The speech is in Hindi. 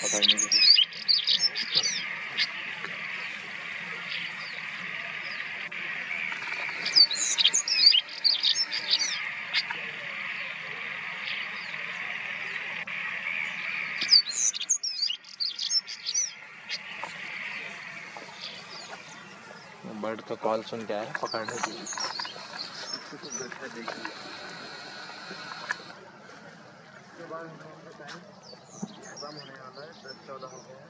पकड़ने के लिए। बर्ड का कॉल सुन के आया पकड़ने के लिए। उसके बाद हम लोगों का टाइम खत्म होने वाला है, 10-14 हो गया है।